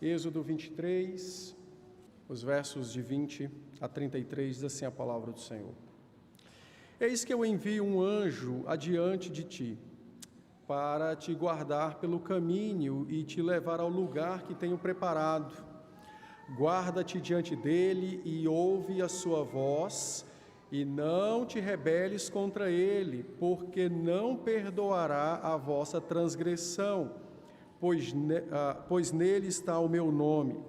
Êxodo 23, os versos de 20 a 33, diz assim a palavra do Senhor. Eis que eu envio um anjo adiante de ti, para te guardar pelo caminho e te levar ao lugar que tenho preparado. Guarda-te diante dele e ouve a sua voz, e não te rebeles contra ele, porque não perdoará a vossa transgressão, pois nele está o meu nome.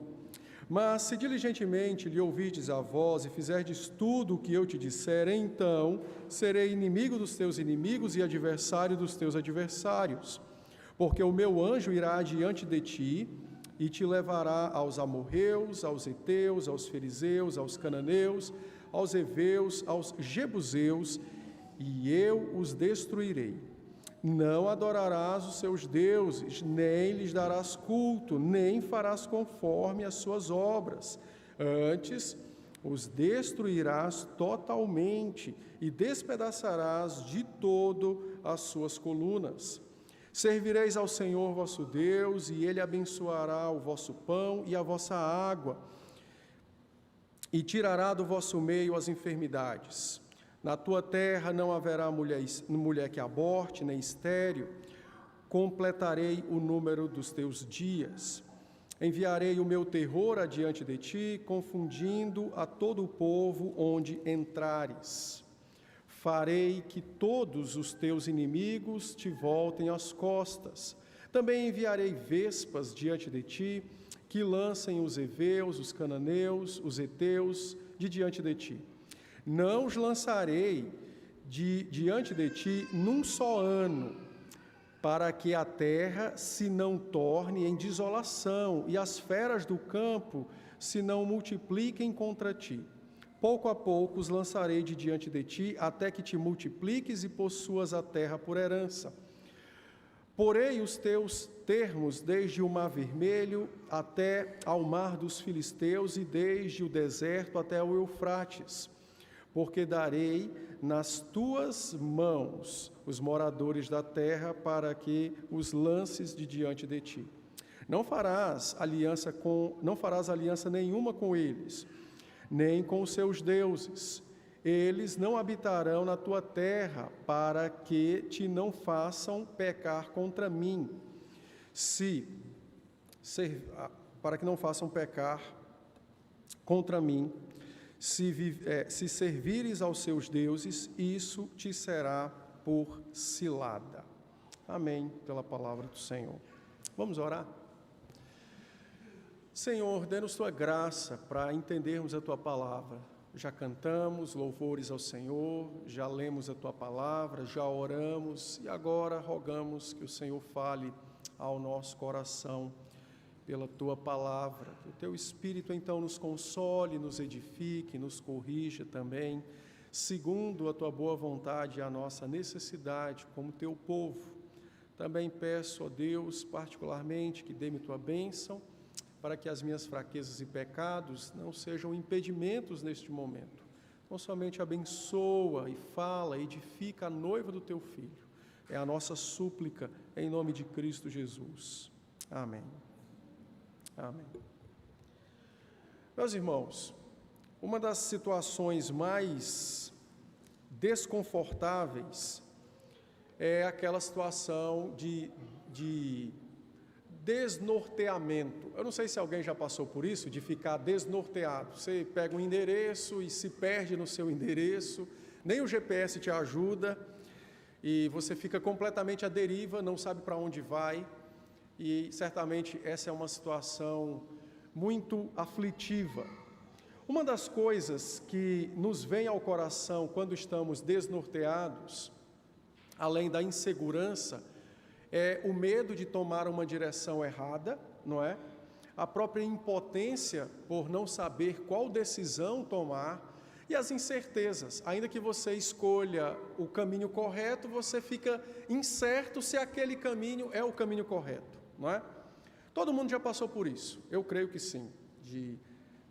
Mas se diligentemente lhe ouvirdes a voz e fizerdes tudo o que eu te disser, então serei inimigo dos teus inimigos e adversário dos teus adversários. Porque o meu anjo irá adiante de ti e te levará aos amorreus, aos heteus, aos fariseus, aos cananeus, aos heveus, aos jebuseus, e eu os destruirei. Não adorarás os seus deuses, nem lhes darás culto, nem farás conforme as suas obras. Antes, os destruirás totalmente e despedaçarás de todo as suas colunas. Servireis ao Senhor vosso Deus, e Ele abençoará o vosso pão e a vossa água, e tirará do vosso meio as enfermidades. Na tua terra não haverá mulher que aborte, nem estéril. Completarei o número dos teus dias. Enviarei o meu terror adiante de ti, confundindo a todo o povo onde entrares. Farei que todos os teus inimigos te voltem às costas. Também enviarei vespas diante de ti, que lancem os heveus, os cananeus, os heteus de diante de ti. Não os lançarei diante de ti num só ano, para que a terra se não torne em desolação e as feras do campo se não multipliquem contra ti. Pouco a pouco os lançarei de diante de ti, até que te multipliques e possuas a terra por herança. Porei os teus termos desde o mar vermelho até ao mar dos filisteus e desde o deserto até o Eufrates. Porque darei nas tuas mãos os moradores da terra para que os lances de diante de ti. Não farás aliança nenhuma com eles, nem com os seus deuses. Eles não habitarão na tua terra, para que te não façam pecar contra mim. Para que não façam pecar contra mim. Se servires aos seus deuses, isso te será por cilada. Amém, pela palavra do Senhor. Vamos orar? Senhor, dê-nos tua graça para entendermos a tua palavra. Já cantamos louvores ao Senhor, já lemos a tua palavra, já oramos e agora rogamos que o Senhor fale ao nosso coração pela tua palavra. Que o teu Espírito então nos console, nos edifique, nos corrija também, segundo a tua boa vontade e a nossa necessidade como teu povo. Também peço a Deus particularmente que dê-me tua bênção, para que as minhas fraquezas e pecados não sejam impedimentos neste momento. Não somente abençoa e fala, edifica a noiva do teu Filho. É a nossa súplica em nome de Cristo Jesus. Amém. Amém. Meus irmãos, uma das situações mais desconfortáveis é aquela situação de desnorteamento. Eu não sei se alguém já passou por isso, de ficar desnorteado. Você pega um endereço e se perde no seu endereço, nem o GPS te ajuda, e você fica completamente à deriva, não sabe para onde vai, e certamente essa é uma situação muito aflitiva. Uma das coisas que nos vem ao coração quando estamos desnorteados, além da insegurança, é o medo de tomar uma direção errada, não é? A própria impotência por não saber qual decisão tomar e as incertezas. Ainda que você escolha o caminho correto, você fica incerto se aquele caminho é o caminho correto, não é? Todo mundo já passou por isso, eu creio que sim, de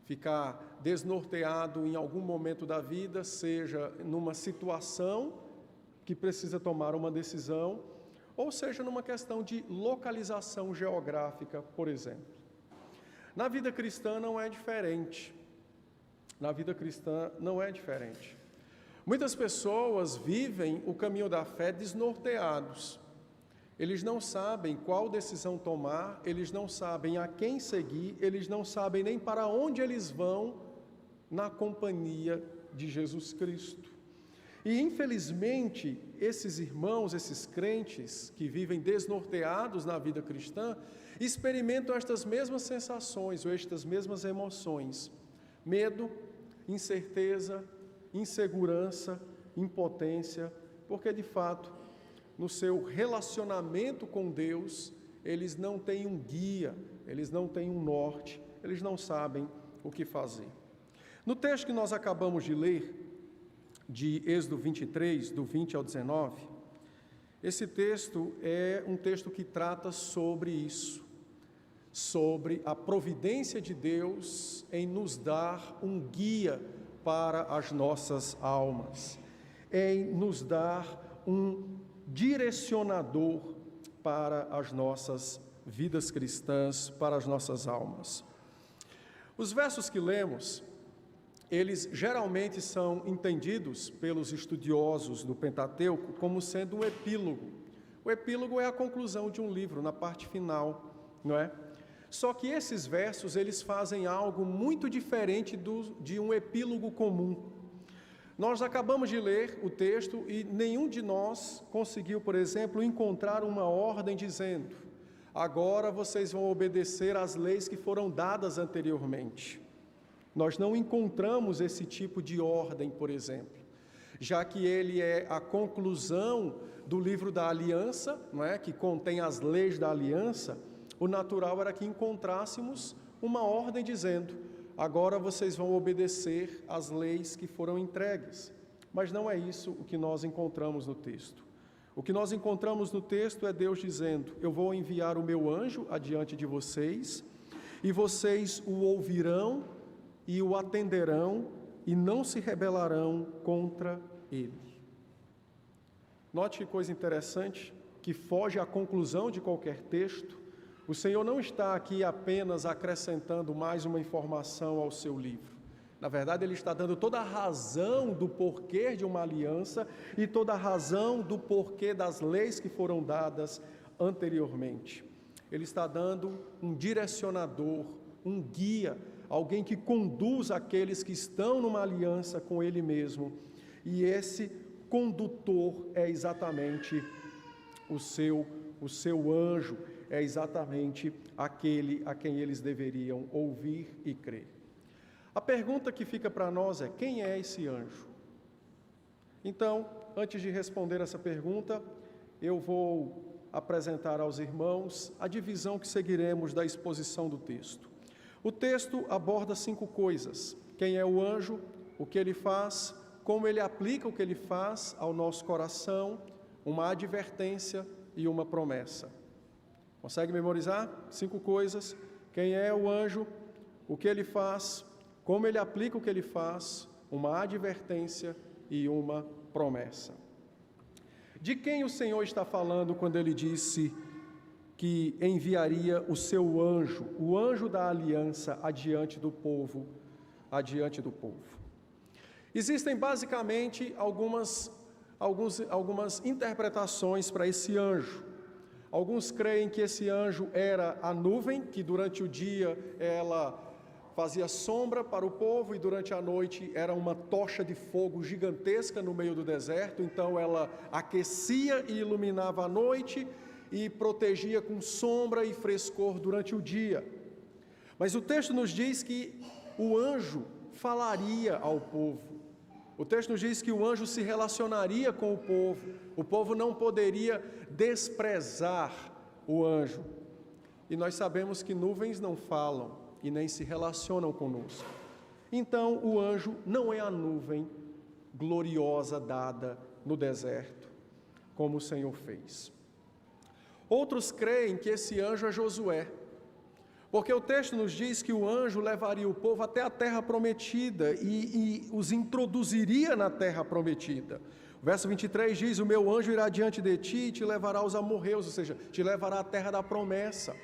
ficar desnorteado em algum momento da vida, seja numa situação que precisa tomar uma decisão, ou seja numa questão de localização geográfica, por exemplo. Na vida cristã não é diferente. Na vida cristã não é diferente. Muitas pessoas vivem o caminho da fé desnorteados. Eles não sabem qual decisão tomar, eles não sabem a quem seguir, eles não sabem nem para onde eles vão na companhia de Jesus Cristo. E, infelizmente, esses irmãos, esses crentes que vivem desnorteados na vida cristã, experimentam estas mesmas sensações ou estas mesmas emoções: medo, incerteza, insegurança, impotência, porque, de fato, no seu relacionamento com Deus, eles não têm um guia, eles não têm um norte, eles não sabem o que fazer. No texto que nós acabamos de ler, de Êxodo 23, do 20 ao 19, esse texto é um texto que trata sobre isso, sobre a providência de Deus em nos dar um guia para as nossas almas, em nos dar um direcionador para as nossas vidas cristãs, para as nossas almas. Os versos que lemos, eles geralmente são entendidos pelos estudiosos do Pentateuco como sendo um epílogo. O epílogo é a conclusão de um livro, na parte final, não é? Só que esses versos, eles fazem algo muito diferente de um epílogo comum. Nós acabamos de ler o texto e nenhum de nós conseguiu, por exemplo, encontrar uma ordem dizendo: agora vocês vão obedecer às leis que foram dadas anteriormente. Nós não encontramos esse tipo de ordem, por exemplo, já que ele é a conclusão do livro da aliança, não é? Que contém as leis da aliança. O natural era que encontrássemos uma ordem dizendo: agora vocês vão obedecer às leis que foram entregues. Mas não é isso o que nós encontramos no texto. O que nós encontramos no texto é Deus dizendo: eu vou enviar o meu anjo adiante de vocês, e vocês o ouvirão e o atenderão, e não se rebelarão contra ele. Note que coisa interessante, que foge à conclusão de qualquer texto. O Senhor não está aqui apenas acrescentando mais uma informação ao seu livro. Na verdade, Ele está dando toda a razão do porquê de uma aliança e toda a razão do porquê das leis que foram dadas anteriormente. Ele está dando um direcionador, um guia, alguém que conduz aqueles que estão numa aliança com Ele mesmo. E esse condutor é exatamente o seu anjo, é exatamente aquele a quem eles deveriam ouvir e crer. A pergunta que fica para nós é: quem é esse anjo? Então, antes de responder essa pergunta, eu vou apresentar aos irmãos a divisão que seguiremos da exposição do texto. O texto aborda 5 coisas: quem é o anjo, o que ele faz, como ele aplica o que ele faz ao nosso coração, uma advertência e uma promessa. Consegue memorizar? 5 coisas: quem é o anjo, o que ele faz, como ele aplica o que ele faz, uma advertência e uma promessa. De quem o Senhor está falando quando ele disse que enviaria o seu anjo, o anjo da aliança, adiante do povo? Existem basicamente algumas interpretações para esse anjo. Alguns creem que esse anjo era a nuvem, que durante o dia ela fazia sombra para o povo e durante a noite era uma tocha de fogo gigantesca no meio do deserto. Então ela aquecia e iluminava a noite e protegia com sombra e frescor durante o dia. Mas o texto nos diz que o anjo falaria ao povo. O texto nos diz que o anjo se relacionaria com o povo não poderia desprezar o anjo. E nós sabemos que nuvens não falam e nem se relacionam conosco. Então, o anjo não é a nuvem gloriosa dada no deserto, como o Senhor fez. Outros creem que esse anjo é Josué, porque o texto nos diz que o anjo levaria o povo até a terra prometida e os introduziria na terra prometida. O verso 23 diz: o meu anjo irá diante de ti e te levará aos amorreus, ou seja, te levará à terra da promessa.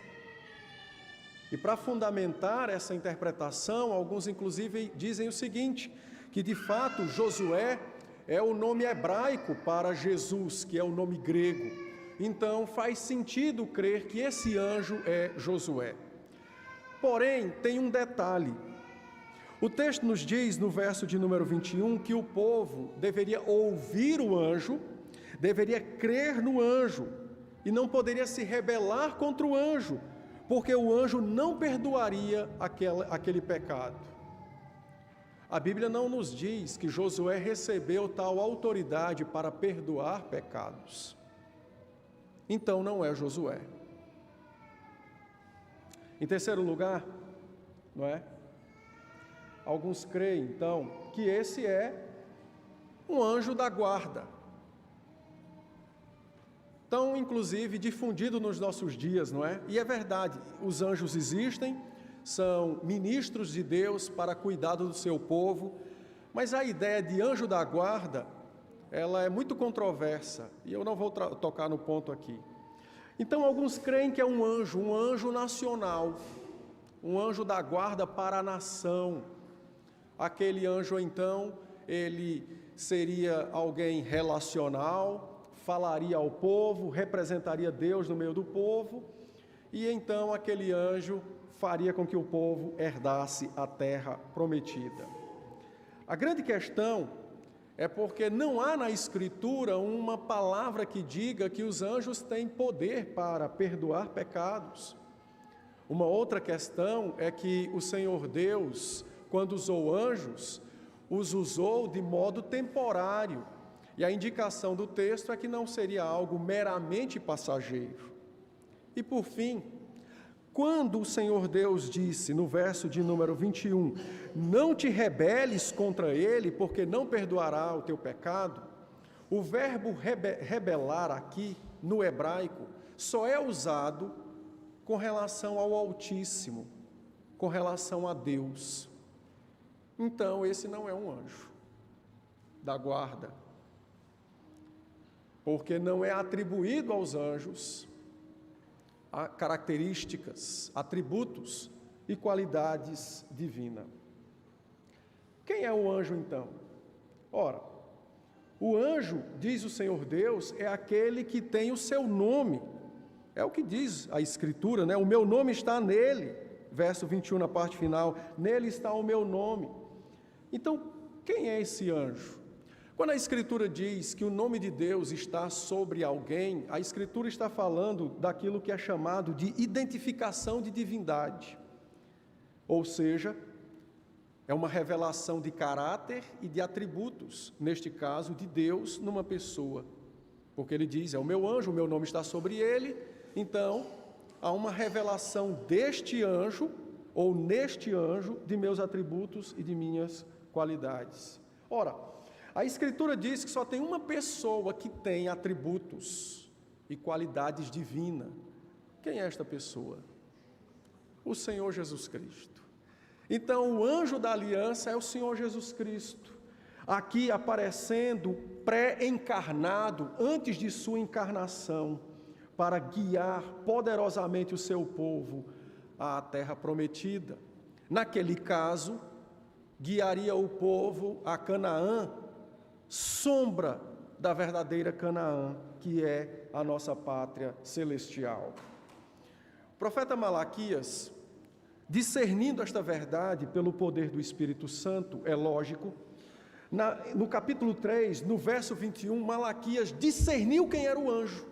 E para fundamentar essa interpretação, alguns inclusive dizem o seguinte, que de fato Josué é o nome hebraico para Jesus, que é o nome grego. Então faz sentido crer que esse anjo é Josué. Porém, tem um detalhe. O texto nos diz, no verso de número 21, que o povo deveria ouvir o anjo, deveria crer no anjo, e não poderia se rebelar contra o anjo, porque o anjo não perdoaria aquele pecado. A Bíblia não nos diz que Josué recebeu tal autoridade para perdoar pecados. Então não é Josué. Em terceiro lugar, não é? Alguns creem, então, que esse é um anjo da guarda. Tão, inclusive, difundido nos nossos dias, não é? E é verdade, os anjos existem, são ministros de Deus para cuidado do seu povo, mas a ideia de anjo da guarda, ela é muito controversa, e eu não vou tocar no ponto aqui. Então, alguns creem que é um anjo nacional, um anjo da guarda para a nação. Aquele anjo, então, ele seria alguém relacional, falaria ao povo, representaria Deus no meio do povo, e então aquele anjo faria com que o povo herdasse a terra prometida. A grande questão é porque não há na Escritura uma palavra que diga que os anjos têm poder para perdoar pecados. Uma outra questão é que o Senhor Deus, quando usou anjos, os usou de modo temporário. E a indicação do texto é que não seria algo meramente passageiro. E por fim, quando o Senhor Deus disse, no verso de número 21, não te rebeles contra ele, porque não perdoará o teu pecado, o verbo rebelar aqui, no hebraico, só é usado com relação ao Altíssimo, com relação a Deus. Então, esse não é um anjo da guarda, porque não é atribuído aos anjos características, atributos e qualidades divinas. Quem é o anjo, então? Ora, o anjo, diz o Senhor Deus, é aquele que tem o seu nome. É o que diz a Escritura, né? O meu nome está nele, verso 21 na parte final, nele está o meu nome. Então, quem é esse anjo? Quando a Escritura diz que o nome de Deus está sobre alguém, a Escritura está falando daquilo que é chamado de identificação de divindade. Ou seja, é uma revelação de caráter e de atributos, neste caso, de Deus numa pessoa. Porque ele diz, é o meu anjo, o meu nome está sobre ele, então há uma revelação deste anjo, ou neste anjo, de meus atributos e de minhas qualidades. Ora, a Escritura diz que só tem uma pessoa que tem atributos e qualidades divinas. Quem é esta pessoa? O Senhor Jesus Cristo. Então, o anjo da aliança é o Senhor Jesus Cristo, aqui aparecendo pré-encarnado, antes de sua encarnação, para guiar poderosamente o seu povo à terra prometida. Naquele caso, guiaria o povo a Canaã, sombra da verdadeira Canaã, que é a nossa pátria celestial. O profeta Malaquias, discernindo esta verdade pelo poder do Espírito Santo, é lógico, no capítulo 3, no verso 21, Malaquias discerniu quem era o anjo.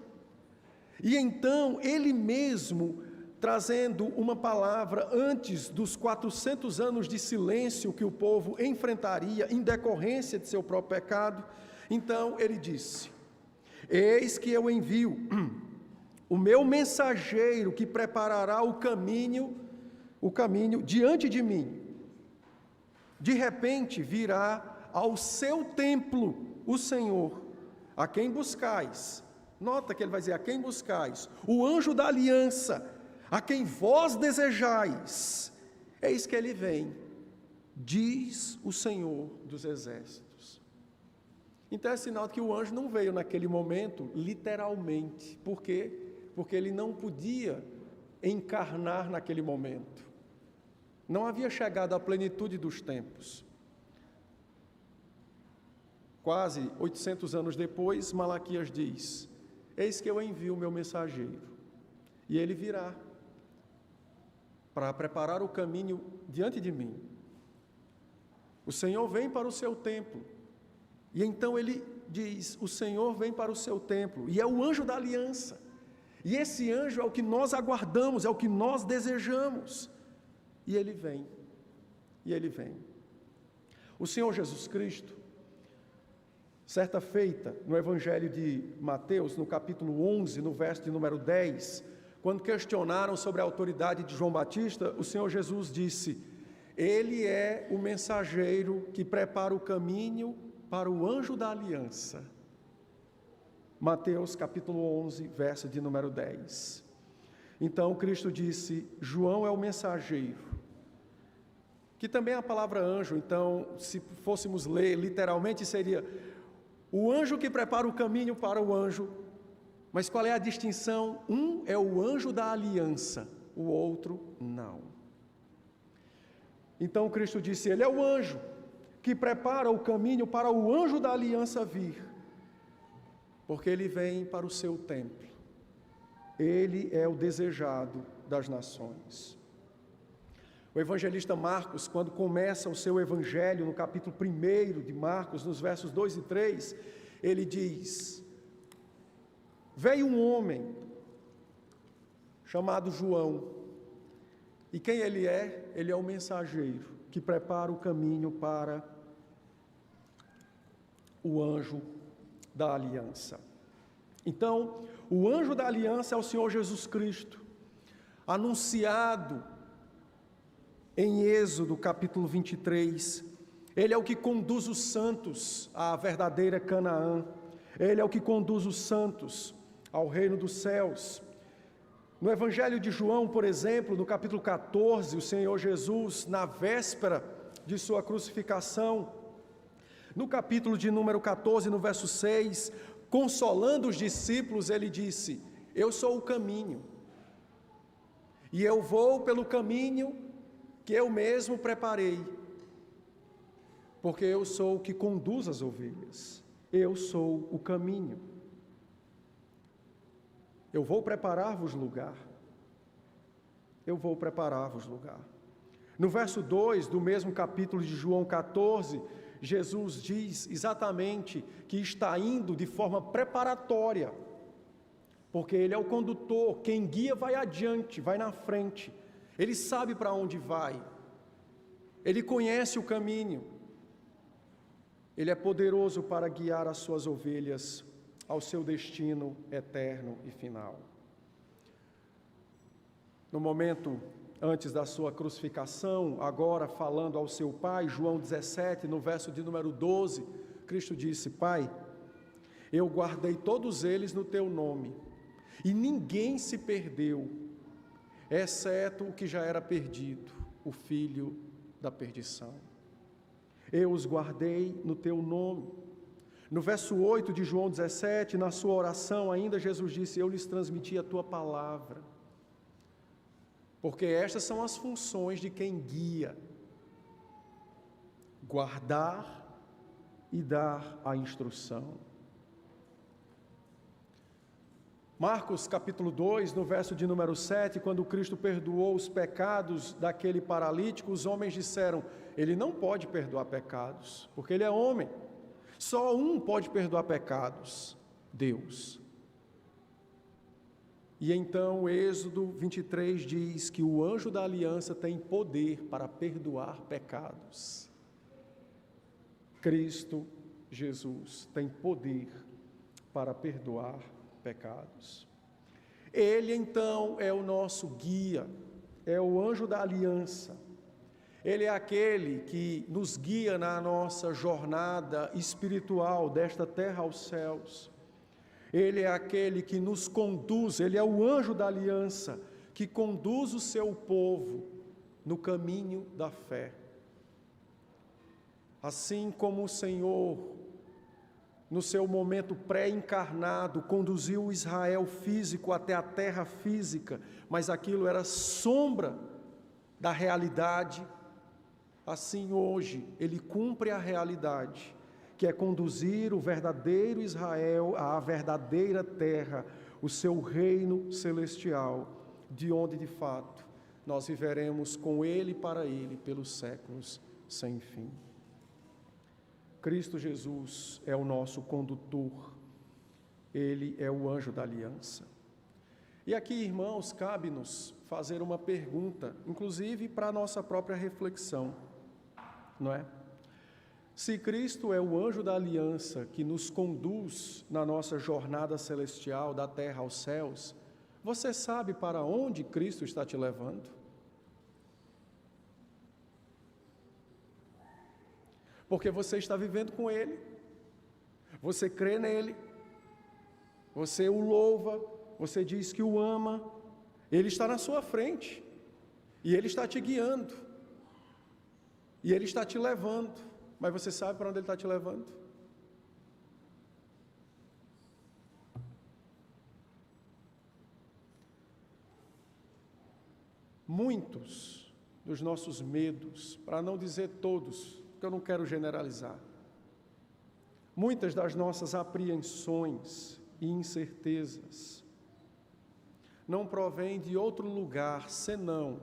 E então, ele mesmo, trazendo uma palavra antes dos 400 anos de silêncio que o povo enfrentaria em decorrência de seu próprio pecado, então ele disse, eis que eu envio o meu mensageiro que preparará o caminho diante de mim. De repente virá ao seu templo o Senhor, a quem buscais. Nota que ele vai dizer, a quem buscais? O anjo da aliança, a quem vós desejais. Eis que ele vem, diz o Senhor dos exércitos. Então é sinal de que o anjo não veio naquele momento, literalmente. Por quê? Porque ele não podia encarnar naquele momento. Não havia chegado à plenitude dos tempos. Quase 800 anos depois, Malaquias diz: eis que eu envio o meu mensageiro, e ele virá para preparar o caminho diante de mim. O Senhor vem para o seu templo, e então ele diz: o Senhor vem para o seu templo, e é o anjo da aliança, e esse anjo é o que nós aguardamos, é o que nós desejamos, e ele vem, O Senhor Jesus Cristo, certa feita, no Evangelho de Mateus, no capítulo 11, no verso de número 10, quando questionaram sobre a autoridade de João Batista, o Senhor Jesus disse: ele é o mensageiro que prepara o caminho para o anjo da aliança. Mateus capítulo 11, verso de número 10. Então Cristo disse: João é o mensageiro, que também é a palavra anjo. Então, se fôssemos ler literalmente, seria o anjo que prepara o caminho para o anjo. Mas qual é a distinção? Um é o anjo da aliança, o outro não. Então Cristo disse: ele é o anjo que prepara o caminho para o anjo da aliança vir, porque ele vem para o seu templo. Ele é o desejado das nações. O evangelista Marcos, quando começa o seu evangelho, no capítulo 1 de Marcos, nos versos 2 e 3, ele diz: veio um homem chamado João, e quem ele é? Ele é o mensageiro que prepara o caminho para o anjo da aliança. Então, o anjo da aliança é o Senhor Jesus Cristo, anunciado em Êxodo capítulo 23, ele é o que conduz os santos à verdadeira Canaã, ele é o que conduz os santos ao reino dos céus. No Evangelho de João, por exemplo, no capítulo 14, o Senhor Jesus, na véspera de sua crucificação, no capítulo de número 14, no verso 6, consolando os discípulos, ele disse: eu sou o caminho, e eu vou pelo caminho que eu mesmo preparei, porque eu sou o que conduz as ovelhas, eu sou o caminho. Eu vou preparar-vos lugar. Eu vou preparar-vos lugar. No verso 2 do mesmo capítulo de João 14, Jesus diz exatamente que está indo de forma preparatória, porque ele é o condutor, quem guia vai adiante, vai na frente. Ele sabe para onde vai, ele conhece o caminho, ele é poderoso para guiar as suas ovelhas ao seu destino eterno e final. No momento antes da sua crucificação, agora falando ao seu Pai, João 17, no verso de número 12, Cristo disse: Pai, eu guardei todos eles no teu nome, e ninguém se perdeu, exceto o que já era perdido, o filho da perdição. Eu os guardei no teu nome. No verso 8 de João 17, na sua oração ainda, Jesus disse: eu lhes transmiti a tua palavra, porque estas são as funções de quem guia: guardar e dar a instrução. Marcos capítulo 2, no verso de número 7, quando Cristo perdoou os pecados daquele paralítico, os homens disseram: ele não pode perdoar pecados, porque ele é homem. Só um pode perdoar pecados: Deus. E então Êxodo 23 diz que o anjo da aliança tem poder para perdoar pecados. Cristo Jesus tem poder para perdoar pecados. Ele então é o nosso guia, é o anjo da aliança. Ele é aquele que nos guia na nossa jornada espiritual desta terra aos céus. Ele é aquele que nos conduz, ele é o anjo da aliança, que conduz o seu povo no caminho da fé. Assim como o Senhor no seu momento pré-encarnado, conduziu o Israel físico até a terra física, mas aquilo era sombra da realidade. Assim hoje, ele cumpre a realidade, que é conduzir o verdadeiro Israel à verdadeira terra, o seu reino celestial, de onde de fato nós viveremos com ele e para ele pelos séculos sem fim. Cristo Jesus é o nosso condutor, ele é o anjo da aliança. E aqui, irmãos, cabe-nos fazer uma pergunta, inclusive para a nossa própria reflexão, não é? Se Cristo é o anjo da aliança que nos conduz na nossa jornada celestial, da terra aos céus, você sabe para onde Cristo está te levando? Porque você está vivendo com Ele, você crê nele, você o louva, você diz que o ama, Ele está na sua frente, e Ele está te guiando, e Ele está te levando, mas você sabe para onde Ele está te levando? Muitos dos nossos medos, para não dizer todos, porque eu não quero generalizar, muitas das nossas apreensões e incertezas não provém de outro lugar senão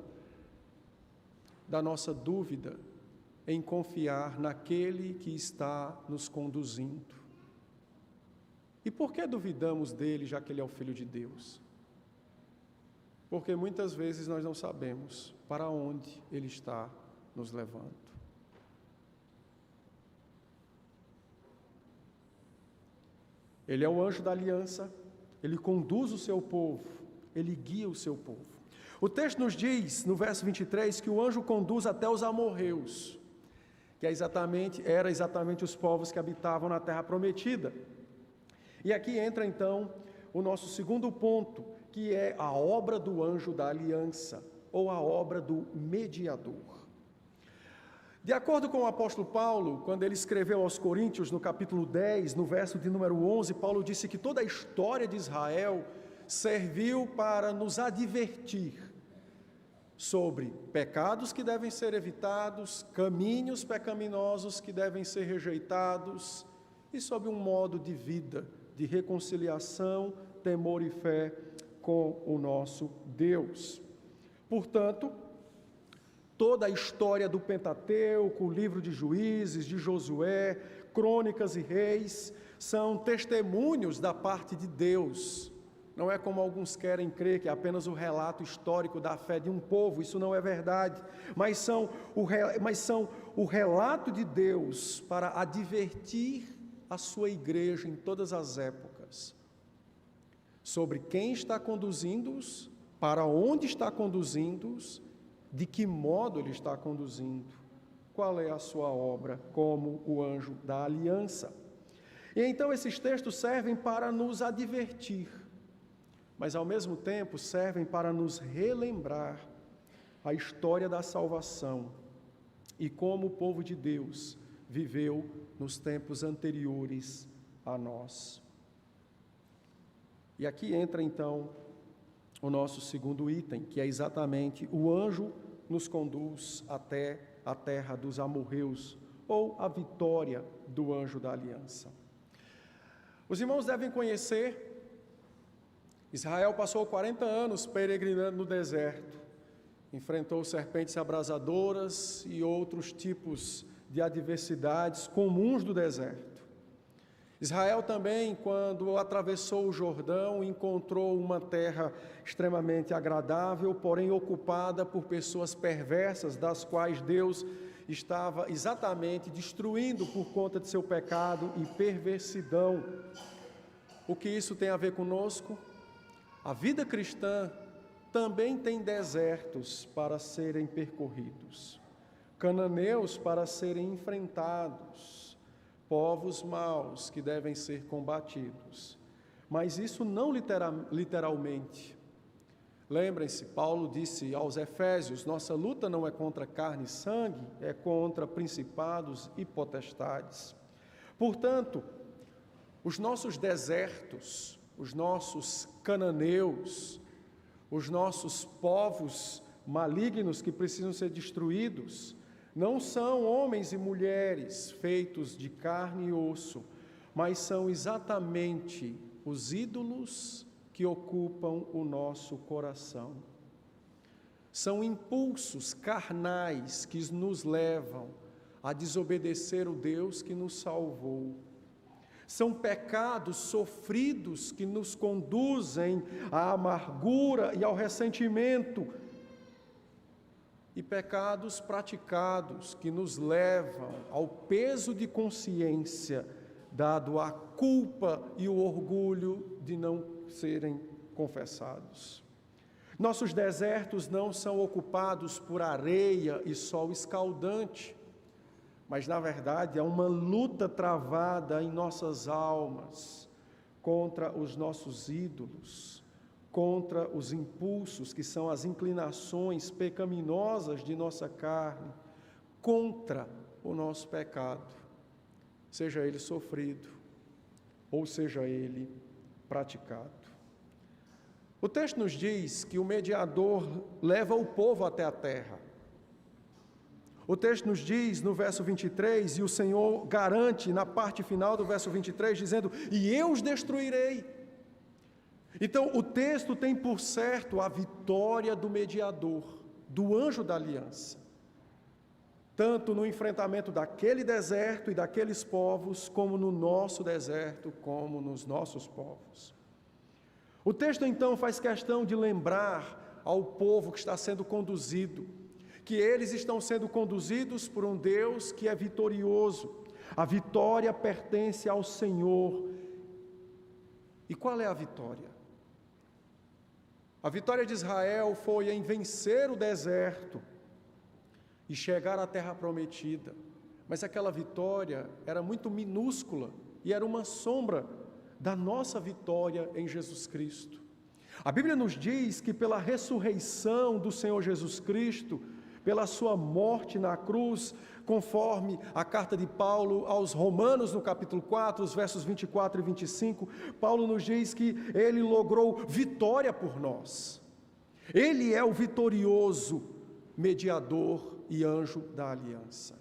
da nossa dúvida em confiar naquele que está nos conduzindo. E por que duvidamos dele, já que ele é o Filho de Deus? Porque muitas vezes nós não sabemos para onde ele está nos levando. Ele é o anjo da aliança, ele conduz o seu povo, ele guia o seu povo. O texto nos diz, no verso 23, que o anjo conduz até os amorreus, que era exatamente os povos que habitavam na terra prometida. E aqui entra então o nosso segundo ponto, que é a obra do anjo da aliança, ou a obra do mediador. De acordo com o apóstolo Paulo, quando ele escreveu aos Coríntios, no capítulo 10, no verso de número 11, Paulo disse que toda a história de Israel serviu para nos advertir sobre pecados que devem ser evitados, caminhos pecaminosos que devem ser rejeitados e sobre um modo de vida, de reconciliação, temor e fé com o nosso Deus. Portanto, toda a história do Pentateuco, o livro de Juízes, de Josué, Crônicas e Reis, são testemunhos da parte de Deus. Não é como alguns querem crer, que é apenas o relato histórico da fé de um povo, isso não é verdade, mas são o relato de Deus para advertir a sua igreja em todas as épocas, sobre quem está conduzindo-os, para onde está conduzindo-os, de que modo ele está conduzindo, qual é a sua obra como o anjo da aliança. E então esses textos servem para nos advertir, mas ao mesmo tempo servem para nos relembrar a história da salvação e como o povo de Deus viveu nos tempos anteriores a nós. E aqui entra então o nosso segundo item, que é exatamente o anjo nos conduz até a terra dos amorreus, ou a vitória do anjo da aliança. Os irmãos devem conhecer, Israel passou 40 anos peregrinando no deserto, enfrentou serpentes abrasadoras e outros tipos de adversidades comuns do deserto. Israel também, quando atravessou o Jordão, encontrou uma terra extremamente agradável, porém ocupada por pessoas perversas, das quais Deus estava exatamente destruindo por conta de seu pecado e perversidão. O que isso tem a ver conosco? A vida cristã também tem desertos para serem percorridos, cananeus para serem enfrentados, povos maus que devem ser combatidos, mas isso não literalmente. Lembrem-se, Paulo disse aos Efésios, nossa luta não é contra carne e sangue, é contra principados e potestades. Portanto, os nossos desertos, os nossos cananeus, os nossos povos malignos que precisam ser destruídos, não são homens e mulheres feitos de carne e osso, mas são exatamente os ídolos que ocupam o nosso coração. São impulsos carnais que nos levam a desobedecer o Deus que nos salvou. São pecados sofridos que nos conduzem à amargura e ao ressentimento. E pecados praticados que nos levam ao peso de consciência, dado à culpa e o orgulho de não serem confessados. Nossos desertos não são ocupados por areia e sol escaldante, mas, na verdade, é uma luta travada em nossas almas contra os nossos ídolos, contra os impulsos, que são as inclinações pecaminosas de nossa carne, contra o nosso pecado, seja ele sofrido ou seja ele praticado. O texto nos diz que o mediador leva o povo até a terra. O texto nos diz no verso 23, e o Senhor garante na parte final do verso 23, dizendo: e eu os destruirei. Então, o texto tem por certo a vitória do mediador, do anjo da aliança, tanto no enfrentamento daquele deserto e daqueles povos, como no nosso deserto, como nos nossos povos. O texto, então, faz questão de lembrar ao povo que está sendo conduzido, que eles estão sendo conduzidos por um Deus que é vitorioso. A vitória pertence ao Senhor. E qual é a vitória? A vitória de Israel foi em vencer o deserto e chegar à terra prometida. Mas aquela vitória era muito minúscula e era uma sombra da nossa vitória em Jesus Cristo. A Bíblia nos diz que pela ressurreição do Senhor Jesus Cristo, pela sua morte na cruz, conforme a carta de Paulo aos Romanos, no capítulo 4, os versos 24 e 25, Paulo nos diz que ele logrou vitória por nós. Ele é o vitorioso mediador e anjo da aliança.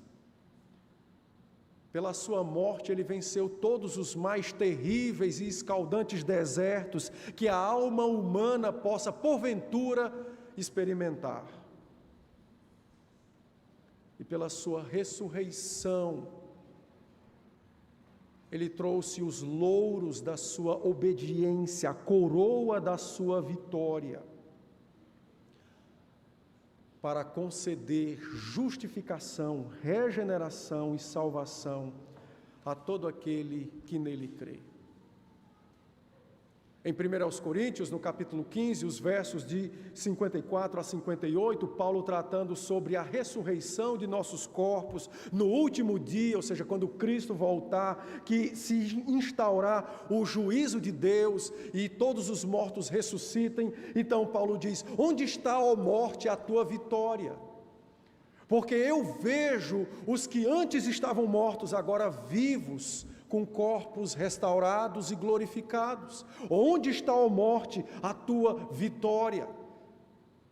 Pela sua morte, ele venceu todos os mais terríveis e escaldantes desertos que a alma humana possa, porventura, experimentar. E pela sua ressurreição, ele trouxe os louros da sua obediência, a coroa da sua vitória, para conceder justificação, regeneração e salvação a todo aquele que nele crê. Em 1 Coríntios, no capítulo 15, os versos de 54 a 58, Paulo tratando sobre a ressurreição de nossos corpos no último dia, ou seja, quando Cristo voltar, que se instaurar o juízo de Deus e todos os mortos ressuscitem. Então Paulo diz: onde está, ó morte, a tua vitória? Porque eu vejo os que antes estavam mortos agora vivos, com corpos restaurados e glorificados. Onde está, ó morte, a tua vitória?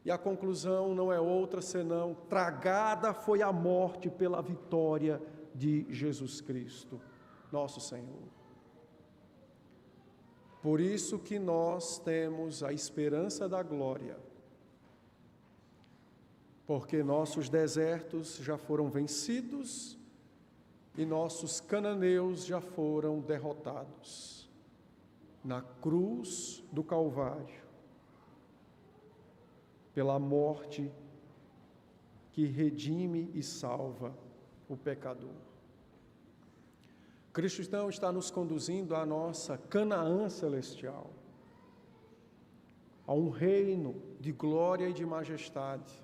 E a conclusão não é outra senão: tragada foi a morte pela vitória de Jesus Cristo, nosso Senhor. Por isso que nós temos a esperança da glória, porque nossos desertos já foram vencidos e nossos cananeus já foram derrotados na cruz do Calvário, pela morte que redime e salva o pecador. Cristo então está nos conduzindo à nossa Canaã celestial, a um reino de glória e de majestade,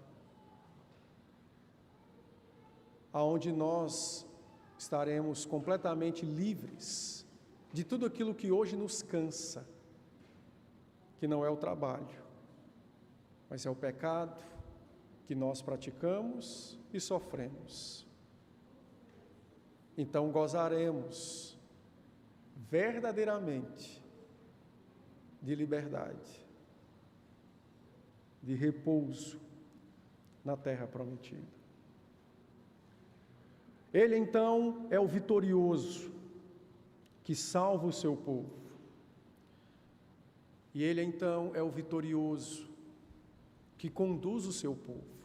aonde nós estaremos completamente livres de tudo aquilo que hoje nos cansa, que não é o trabalho, mas é o pecado que nós praticamos e sofremos. Então gozaremos verdadeiramente de liberdade, de repouso na terra prometida. Ele então é o vitorioso que salva o seu povo. E ele então é o vitorioso que conduz o seu povo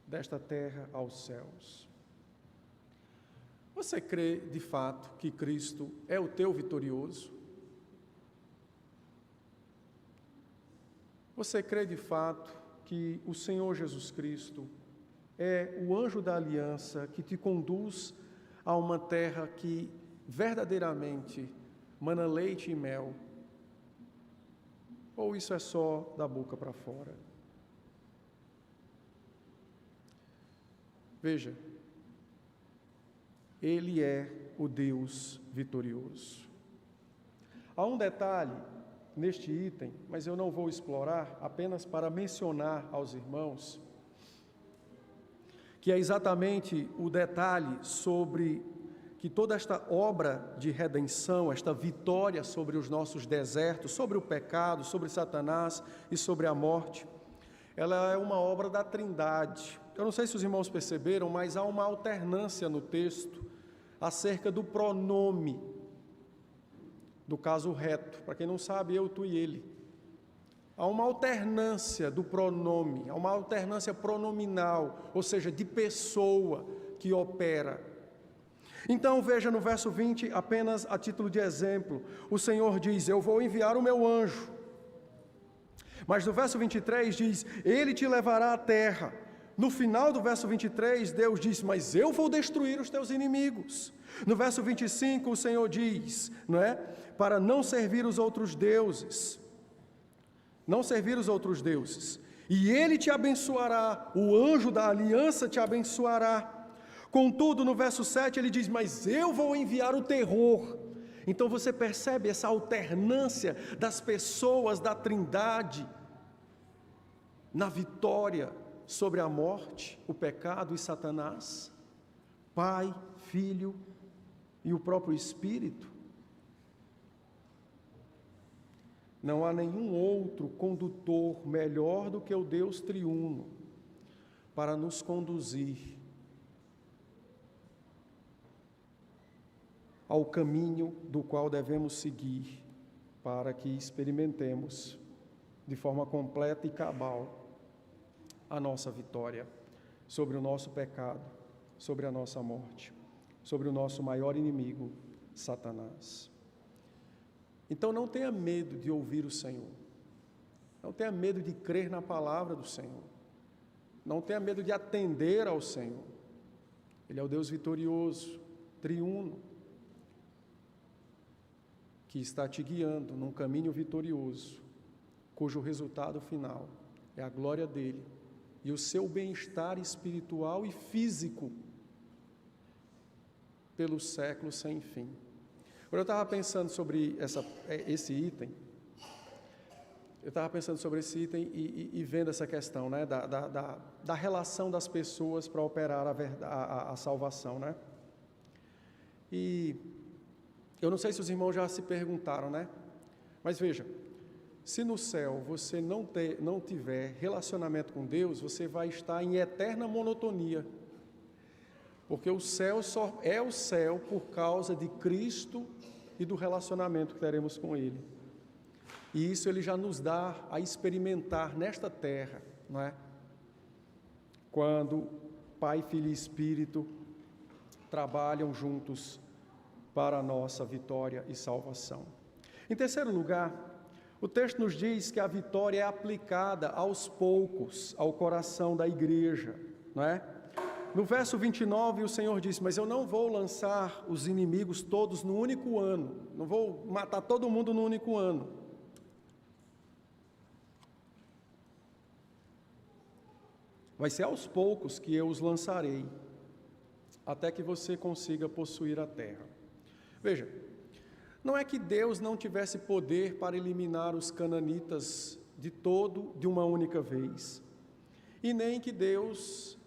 desta terra aos céus. Você crê de fato que Cristo é o teu vitorioso? Você crê de fato que o Senhor Jesus Cristo é o anjo da aliança que te conduz a uma terra que verdadeiramente mana leite e mel? Ou isso é só da boca para fora? Veja, Ele é o Deus vitorioso. Há um detalhe neste item, mas eu não vou explorar, apenas para mencionar aos irmãos, que é exatamente o detalhe sobre que toda esta obra de redenção, esta vitória sobre os nossos desertos, sobre o pecado, sobre Satanás e sobre a morte, ela é uma obra da Trindade. Eu não sei se os irmãos perceberam, mas há uma alternância no texto acerca do pronome, do caso reto. Para quem não sabe, eu, tu e ele. Há uma alternância do pronome, há uma alternância pronominal, ou seja, de pessoa que opera. Então veja no verso 20, apenas a título de exemplo, o Senhor diz: eu vou enviar o meu anjo. Mas no verso 23 diz: ele te levará à terra. No final do verso 23, Deus diz: mas eu vou destruir os teus inimigos. No verso 25, o Senhor diz, não é? Para não servir os outros deuses. Não servir os outros deuses. E ele te abençoará, o anjo da aliança te abençoará. Contudo, no verso 7 ele diz: mas eu vou enviar o terror. Então você percebe essa alternância das pessoas da Trindade na vitória sobre a morte, o pecado e Satanás, Pai, Filho e o próprio Espírito. Não há nenhum outro condutor melhor do que o Deus triuno para nos conduzir ao caminho do qual devemos seguir para que experimentemos de forma completa e cabal a nossa vitória sobre o nosso pecado, sobre a nossa morte, sobre o nosso maior inimigo, Satanás. Então não tenha medo de ouvir o Senhor, não tenha medo de crer na palavra do Senhor, não tenha medo de atender ao Senhor. Ele é o Deus vitorioso, triuno, que está te guiando num caminho vitorioso, cujo resultado final é a glória dele e o seu bem-estar espiritual e físico pelos séculos sem fim. Quando eu estava pensando sobre esse item, e vendo essa questão, né, da relação das pessoas para operar a salvação, né? E eu não sei se os irmãos já se perguntaram, né? Mas veja, se no céu você não tiver relacionamento com Deus, você vai estar em eterna monotonia. Porque o céu só é o céu por causa de Cristo e do relacionamento que teremos com Ele. E isso Ele já nos dá a experimentar nesta terra, não é? Quando Pai, Filho e Espírito trabalham juntos para a nossa vitória e salvação. Em terceiro lugar, o texto nos diz que a vitória é aplicada aos poucos ao coração da igreja, não é? No verso 29, o Senhor disse: mas eu não vou lançar os inimigos todos no único ano, não vou matar todo mundo no único ano. Vai ser aos poucos que eu os lançarei, até que você consiga possuir a terra. Veja, não é que Deus não tivesse poder para eliminar os cananitas de uma única vez, e nem que Deus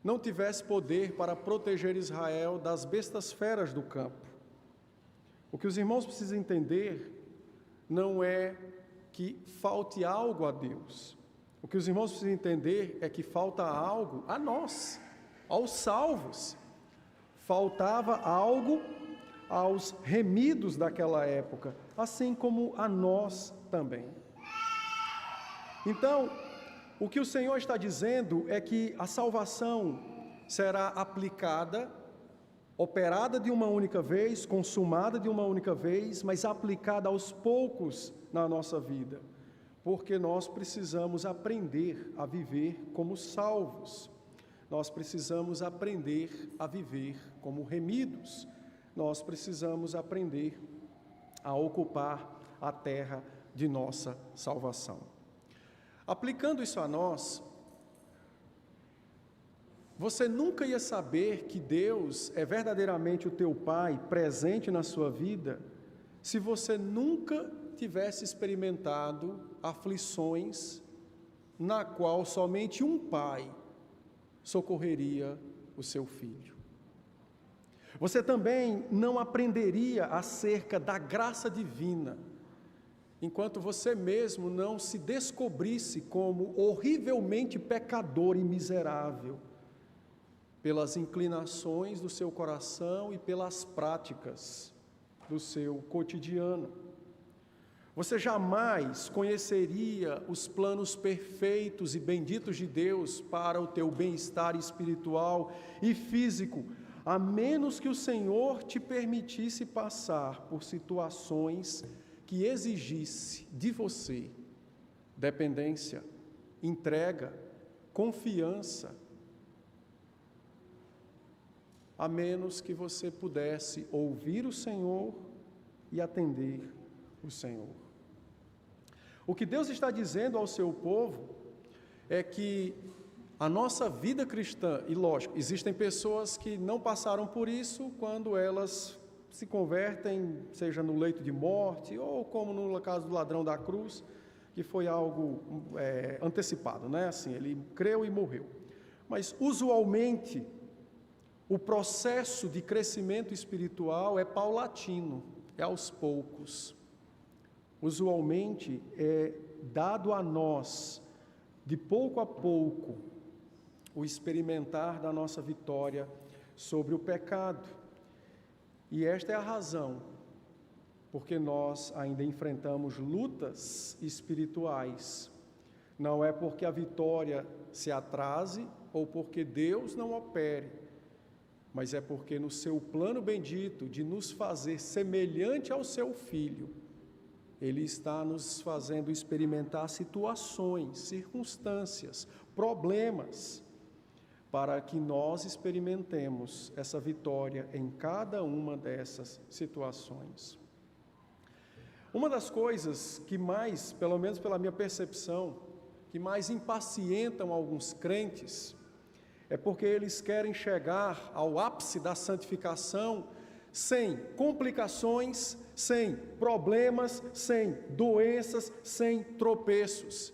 não tivesse poder para proteger Israel das bestas feras do campo. O que os irmãos precisam entender não é que falte algo a Deus. O que os irmãos precisam entender é que falta algo a nós, aos salvos. Faltava algo aos remidos daquela época, assim como a nós também. Então, o que o Senhor está dizendo é que a salvação será aplicada, operada de uma única vez, consumada de uma única vez, mas aplicada aos poucos na nossa vida, porque nós precisamos aprender a viver como salvos, nós precisamos aprender a viver como remidos, nós precisamos aprender a ocupar a terra de nossa salvação. Aplicando isso a nós, você nunca ia saber que Deus é verdadeiramente o teu Pai, presente na sua vida, se você nunca tivesse experimentado aflições na qual somente um pai socorreria o seu filho. Você também não aprenderia acerca da graça divina, enquanto você mesmo não se descobrisse como horrivelmente pecador e miserável, pelas inclinações do seu coração e pelas práticas do seu cotidiano. Você jamais conheceria os planos perfeitos e benditos de Deus para o teu bem-estar espiritual e físico, a menos que o Senhor te permitisse passar por situações que exigisse de você dependência, entrega, confiança, a menos que você pudesse ouvir o Senhor e atender o Senhor. O que Deus está dizendo ao seu povo é que a nossa vida cristã, e lógico, existem pessoas que não passaram por isso quando elas se convertem, seja no leito de morte, ou como no caso do ladrão da cruz, que foi algo antecipado, né? Assim, ele creu e morreu. Mas, usualmente, o processo de crescimento espiritual é paulatino, é aos poucos. Usualmente é dado a nós, de pouco a pouco, o experimentar da nossa vitória sobre o pecado. E esta é a razão porque nós ainda enfrentamos lutas espirituais. Não é porque a vitória se atrase ou porque Deus não opere, mas é porque no seu plano bendito de nos fazer semelhante ao seu Filho, Ele está nos fazendo experimentar situações, circunstâncias, problemas, para que nós experimentemos essa vitória em cada uma dessas situações. Uma das coisas que mais, pelo menos pela minha percepção, que mais impacientam alguns crentes, é porque eles querem chegar ao ápice da santificação sem complicações, sem problemas, sem doenças, sem tropeços.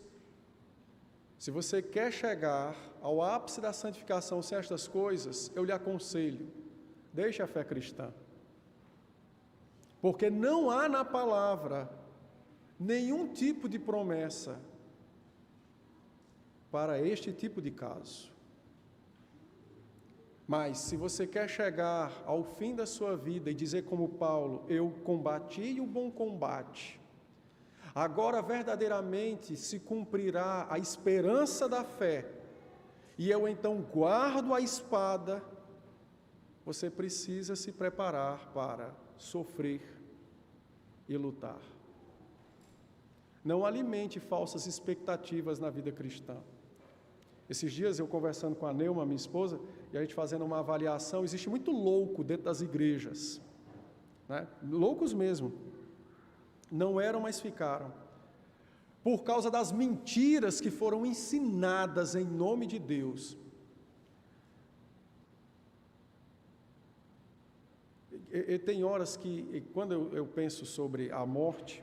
Se você quer chegar ao ápice da santificação sem estas coisas, eu lhe aconselho, deixe a fé cristã. Porque não há na palavra nenhum tipo de promessa para este tipo de caso. Mas, se você quer chegar ao fim da sua vida e dizer como Paulo, eu combati o bom combate, agora verdadeiramente se cumprirá a esperança da fé, e eu então guardo a espada, você precisa se preparar para sofrer e lutar. Não alimente falsas expectativas na vida cristã. Esses dias eu conversando com a Neuma, minha esposa, e a gente fazendo uma avaliação, existe muito louco dentro das igrejas, né? Loucos mesmo, não eram, mas ficaram, por causa das mentiras que foram ensinadas em nome de Deus. E tem horas que, quando eu penso sobre a morte,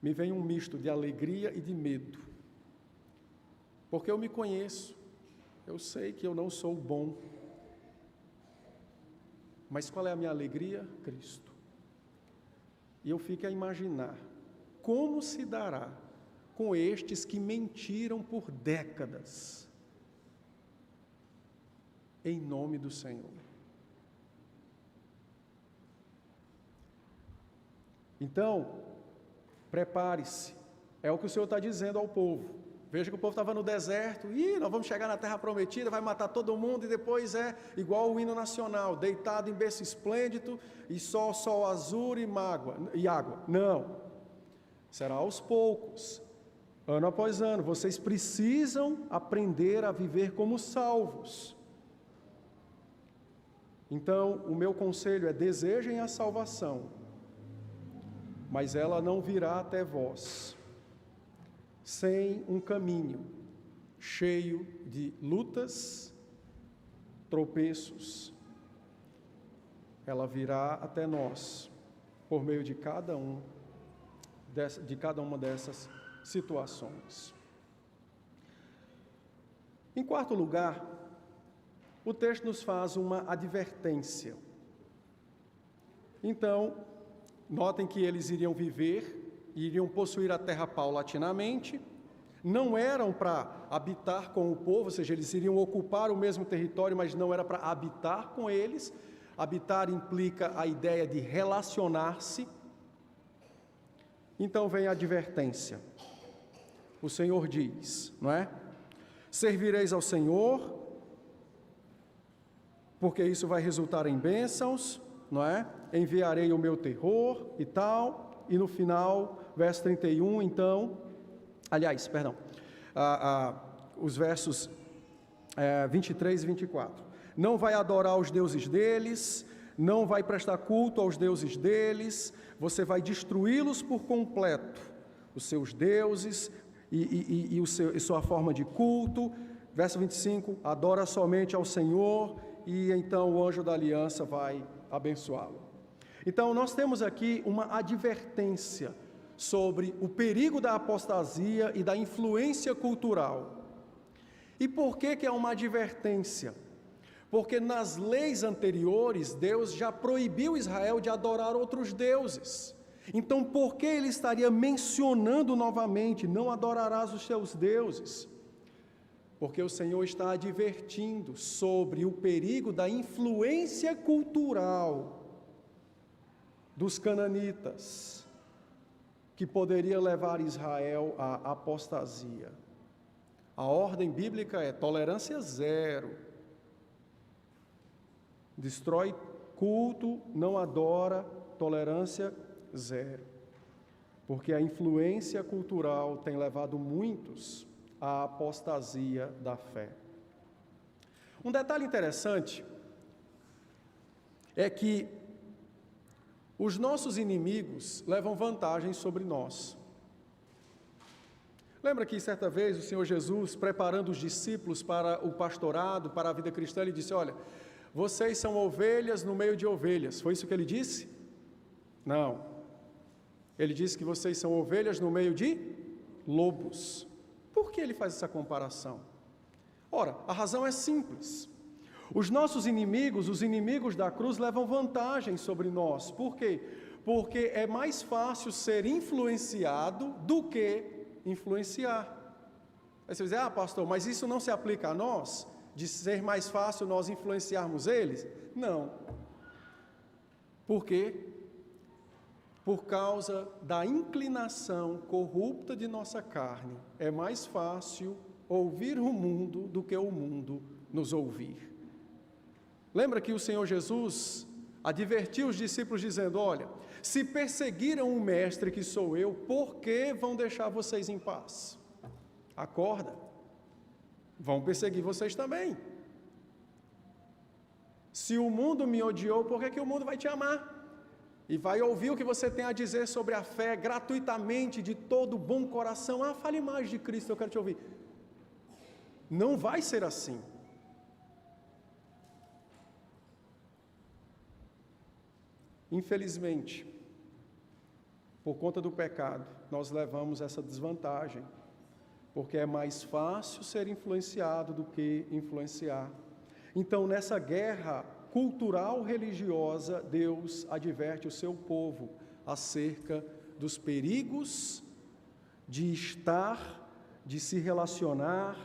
me vem um misto de alegria e de medo, porque eu me conheço, eu sei que eu não sou bom, mas qual é a minha alegria? Cristo. E eu fico a imaginar como se dará com estes que mentiram por décadas, em nome do Senhor. Então, prepare-se, é o que o Senhor está dizendo ao povo. Veja que o povo estava no deserto, nós vamos chegar na terra prometida, vai matar todo mundo, e depois é igual o hino nacional, deitado em berço esplêndido, e só sol azul e água. Não, será aos poucos, ano após ano. Vocês precisam aprender a viver como salvos. Então, o meu conselho é: desejem a salvação, mas ela não virá até vós sem um caminho cheio de lutas, tropeços. Ela virá até nós por meio de cada uma dessas situações. Em quarto lugar, o texto nos faz uma advertência. Então, notem que eles iriam viver, iriam possuir a terra paulatinamente, não eram para habitar com o povo, ou seja, eles iriam ocupar o mesmo território, mas não era para habitar com eles. Habitar implica a ideia de relacionar-se. Então vem a advertência. O Senhor diz, não é? Servireis ao Senhor, porque isso vai resultar em bênçãos, não é? Enviarei o meu terror e tal. E no final, verso 31, então, os versos 23 e 24. Não vai adorar os deuses deles, não vai prestar culto aos deuses deles, você vai destruí-los por completo, os seus deuses e sua forma de culto. Verso 25, adora somente ao Senhor, e então o anjo da aliança vai abençoá-lo. Então, nós temos aqui uma advertência sobre o perigo da apostasia e da influência cultural. E por que é uma advertência? Porque nas leis anteriores, Deus já proibiu Israel de adorar outros deuses. Então, por que ele estaria mencionando novamente, não adorarás os teus deuses? Porque o Senhor está advertindo sobre o perigo da influência cultural dos cananitas, que poderia levar Israel à apostasia. A ordem bíblica é tolerância zero. Destrói culto, não adora, tolerância zero. Porque a influência cultural tem levado muitos à apostasia da fé. Um detalhe interessante é que os nossos inimigos levam vantagem sobre nós. Lembra que certa vez o Senhor Jesus, preparando os discípulos para o pastorado, para a vida cristã, ele disse: olha, vocês são ovelhas no meio de ovelhas. Foi isso que ele disse? Não. Ele disse que vocês são ovelhas no meio de lobos. Por que ele faz essa comparação? Ora, a razão é simples. Os nossos inimigos, os inimigos da cruz, levam vantagem sobre nós. Por quê? Porque é mais fácil ser influenciado do que influenciar. Aí você diz: pastor, mas isso não se aplica a nós? De ser mais fácil nós influenciarmos eles? Não. Por quê? Por causa da inclinação corrupta de nossa carne. É mais fácil ouvir o mundo do que o mundo nos ouvir. Lembra que o Senhor Jesus advertiu os discípulos dizendo: olha, se perseguiram o mestre que sou eu, por que vão deixar vocês em paz? Acorda, vão perseguir vocês também. Se o mundo me odiou, por que o mundo vai te amar? E vai ouvir o que você tem a dizer sobre a fé gratuitamente, de todo bom coração. Fale mais de Cristo, eu quero te ouvir. Não vai ser assim. Infelizmente, por conta do pecado, nós levamos essa desvantagem, porque é mais fácil ser influenciado do que influenciar. Então, nessa guerra cultural religiosa, Deus adverte o seu povo acerca dos perigos de estar, de se relacionar,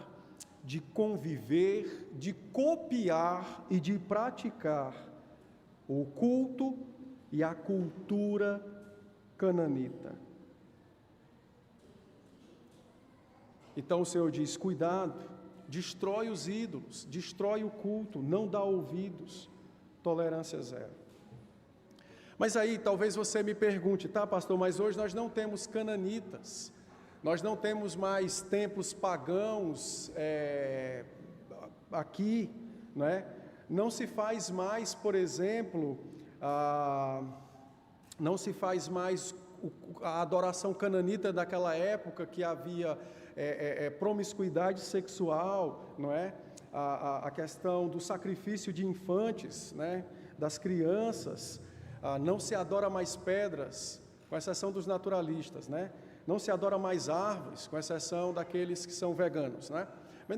de conviver, de copiar e de praticar o culto e a cultura cananita. Então o Senhor diz: cuidado, destrói os ídolos, destrói o culto, não dá ouvidos, tolerância zero. Mas aí talvez você me pergunte: tá, pastor, mas hoje nós não temos cananitas, nós não temos mais templos pagãos aqui, né? Não se faz mais, por exemplo, não se faz mais a adoração cananita daquela época, que havia promiscuidade sexual, não é? A questão do sacrifício de infantes, né? Das crianças, não se adora mais pedras, com exceção dos naturalistas, né? Não se adora mais árvores, com exceção daqueles que são veganos, né?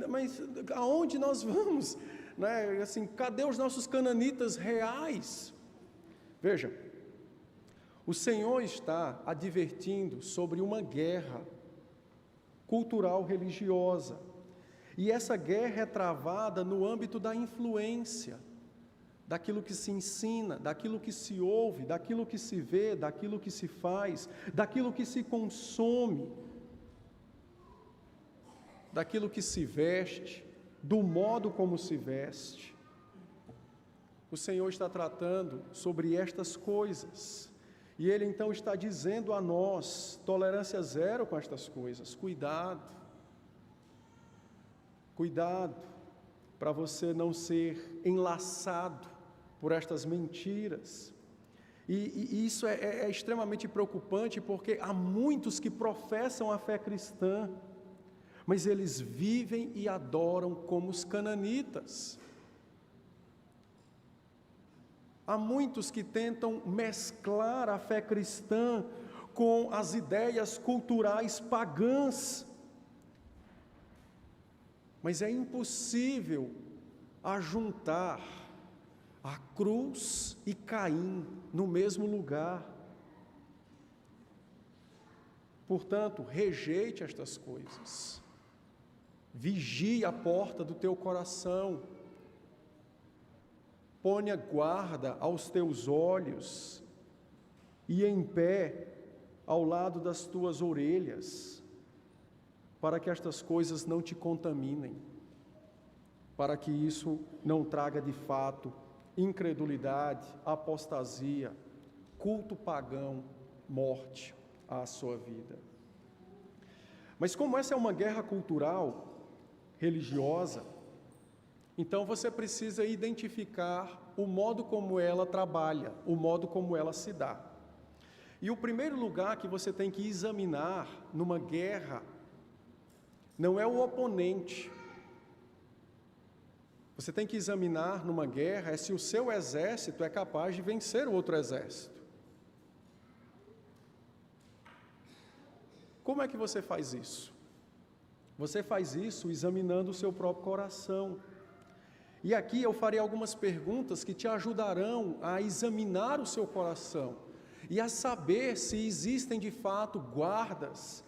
Mas aonde nós vamos? Né? Assim, cadê os nossos cananitas reais? Veja, o Senhor está advertindo sobre uma guerra cultural religiosa, e essa guerra é travada no âmbito da influência, daquilo que se ensina, daquilo que se ouve, daquilo que se vê, daquilo que se faz, daquilo que se consome, daquilo que se veste, do modo como se veste. O Senhor está tratando sobre estas coisas, e Ele então está dizendo a nós: tolerância zero com estas coisas, cuidado, cuidado, para você não ser enlaçado por estas mentiras. E isso é extremamente preocupante, porque há muitos que professam a fé cristã, mas eles vivem e adoram como os cananitas. Há muitos que tentam mesclar a fé cristã com as ideias culturais pagãs, mas é impossível ajuntar a cruz e Caim no mesmo lugar. Portanto, rejeite estas coisas, vigie a porta do teu coração, ponha guarda aos teus olhos e em pé ao lado das tuas orelhas, para que estas coisas não te contaminem, para que isso não traga de fato incredulidade, apostasia, culto pagão, morte à sua vida. Mas como essa é uma guerra cultural, religiosa, então você precisa identificar o modo como ela trabalha, o modo como ela se dá. E o primeiro lugar que você tem que examinar numa guerra não é o oponente. Você tem que examinar numa guerra se o seu exército é capaz de vencer o outro exército. Como é que você faz isso? Você faz isso examinando o seu próprio coração. E aqui eu farei algumas perguntas que te ajudarão a examinar o seu coração e a saber se existem de fato guardas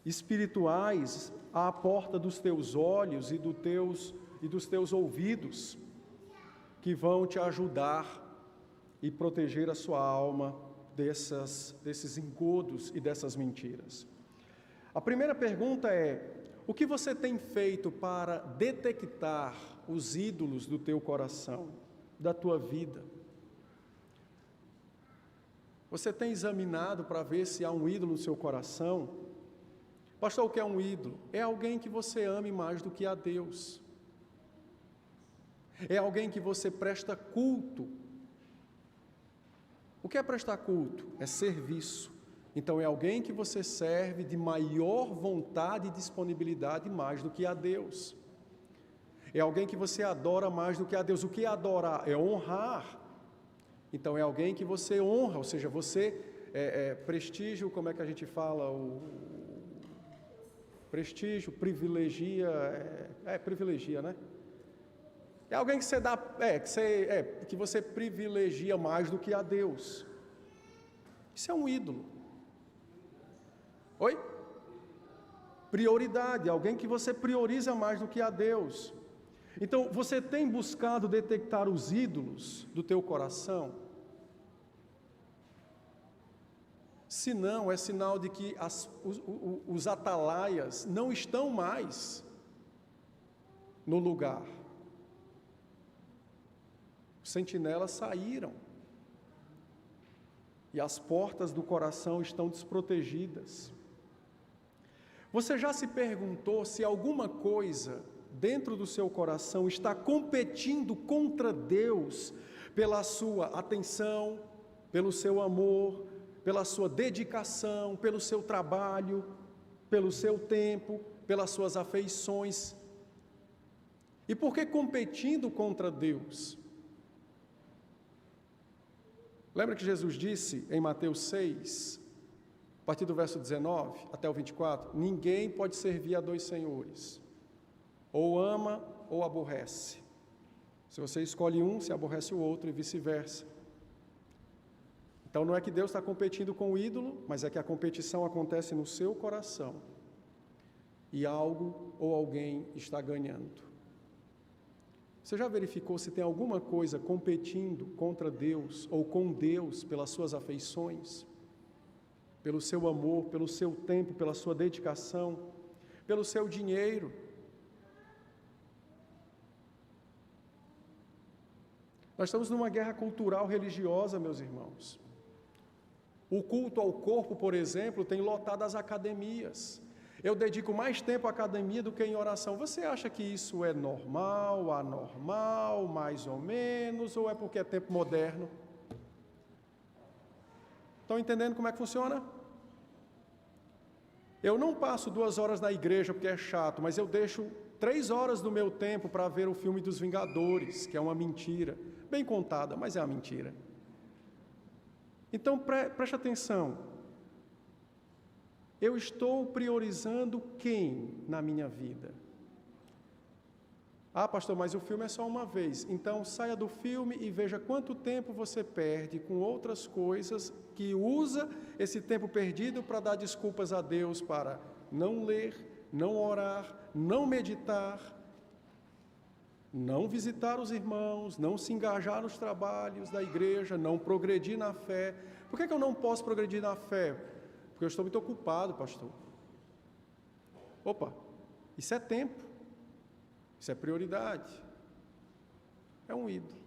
espirituais à porta dos teus olhos e dos teus ouvidos, que vão te ajudar e proteger a sua alma desses engodos e dessas mentiras. A primeira pergunta é: o que você tem feito para detectar os ídolos do teu coração, da tua vida? Você tem examinado para ver se há um ídolo no seu coração? Pastor, o que é um ídolo? É alguém que você ame mais do que a Deus. É alguém que você presta culto. O que é prestar culto? É serviço. Então é alguém que você serve de maior vontade e disponibilidade mais do que a Deus. É alguém que você adora mais do que a Deus. O que é adorar? É honrar. Então é alguém que você honra, ou seja, você prestígio, como é que a gente fala? Prestígio, privilegia, privilegia, né? É alguém que você dá, que você privilegia mais do que a Deus. Isso é um ídolo. Oi? Prioridade, alguém que você prioriza mais do que a Deus. Então, você tem buscado detectar os ídolos do teu coração? Se não, é sinal de que os atalaias não estão mais no lugar. Os sentinelas saíram. E as portas do coração estão desprotegidas. Você já se perguntou se alguma coisa dentro do seu coração está competindo contra Deus pela sua atenção, pelo seu amor, pela sua dedicação, pelo seu trabalho, pelo seu tempo, pelas suas afeições? E por que competindo contra Deus? Lembra que Jesus disse em Mateus 6, a partir do verso 19 até o 24, ninguém pode servir a dois senhores, ou ama ou aborrece. Se você escolhe um, se aborrece o outro e vice-versa. Então não é que Deus está competindo com o ídolo, mas é que a competição acontece no seu coração. E algo ou alguém está ganhando. Você já verificou se tem alguma coisa competindo contra Deus ou com Deus pelas suas afeições? Pelo seu amor, pelo seu tempo, pela sua dedicação, pelo seu dinheiro? Nós estamos numa guerra cultural religiosa, meus irmãos. O culto ao corpo, por exemplo, tem lotado as academias. Eu dedico mais tempo à academia do que em oração. Você acha que isso é normal, anormal, mais ou menos, ou é porque é tempo moderno? Estão entendendo como é que funciona? Eu não passo 2 horas na igreja porque é chato, mas eu deixo 3 horas do meu tempo para ver o filme dos Vingadores, que é uma mentira. Bem contada, mas é uma mentira. Então, preste atenção. Eu estou priorizando quem na minha vida? Ah, pastor, mas o filme é só uma vez. Então, saia do filme e veja quanto tempo você perde com outras coisas que usa esse tempo perdido para dar desculpas a Deus para não ler, não orar, não meditar, não visitar os irmãos, não se engajar nos trabalhos da igreja, não progredir na fé. Por que eu não posso progredir na fé? Porque eu estou muito ocupado, pastor. Opa, isso é tempo, isso é prioridade, é um ídolo.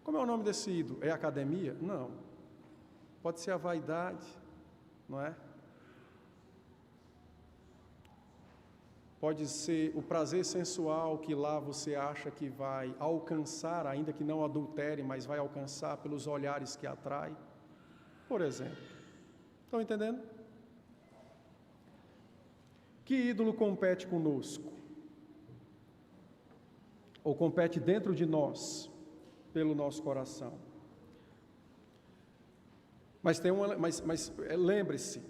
Como é o nome desse ídolo? É academia? Não. Pode ser a vaidade, não é? Pode ser o prazer sensual que lá você acha que vai alcançar, ainda que não adultere, mas vai alcançar pelos olhares que atrai, por exemplo. Estão entendendo? Que ídolo compete conosco? Ou compete dentro de nós, pelo nosso coração? Mas lembre-se,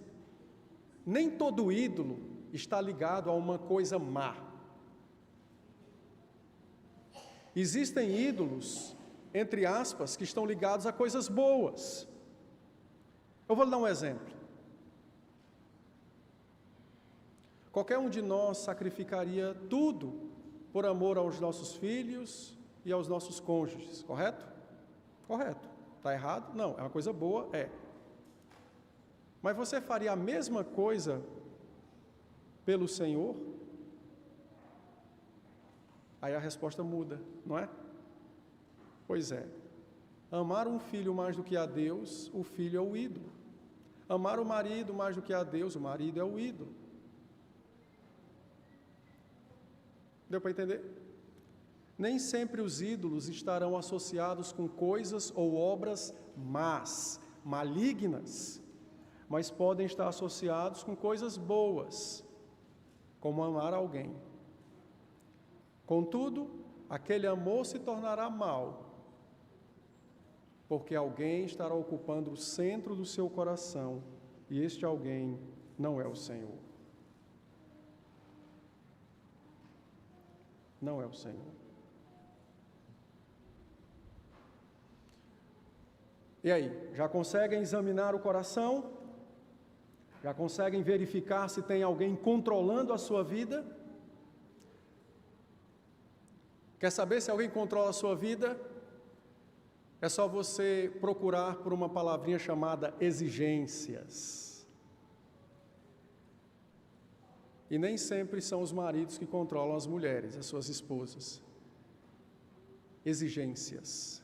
nem todo ídolo está ligado a uma coisa má. Existem ídolos, entre aspas, que estão ligados a coisas boas. Eu vou lhe dar um exemplo. Qualquer um de nós sacrificaria tudo por amor aos nossos filhos e aos nossos cônjuges, correto? Correto. Está errado? Não, é uma coisa boa, é. Mas você faria a mesma coisa pelo Senhor? Aí a resposta muda, não é? Pois é. Amar um filho mais do que a Deus, o filho é o ídolo. Amar o marido mais do que a Deus, o marido é o ídolo. Deu para entender? Nem sempre os ídolos estarão associados com coisas ou obras más, malignas, mas podem estar associados com coisas boas, como amar alguém. Contudo, aquele amor se tornará mau, porque alguém estará ocupando o centro do seu coração, e este alguém não é o Senhor. Não é o Senhor. E aí, já conseguem examinar o coração? Já conseguem verificar se tem alguém controlando a sua vida? Quer saber se alguém controla a sua vida? É só você procurar por uma palavrinha chamada exigências. E nem sempre são os maridos que controlam as mulheres, as suas esposas. Exigências.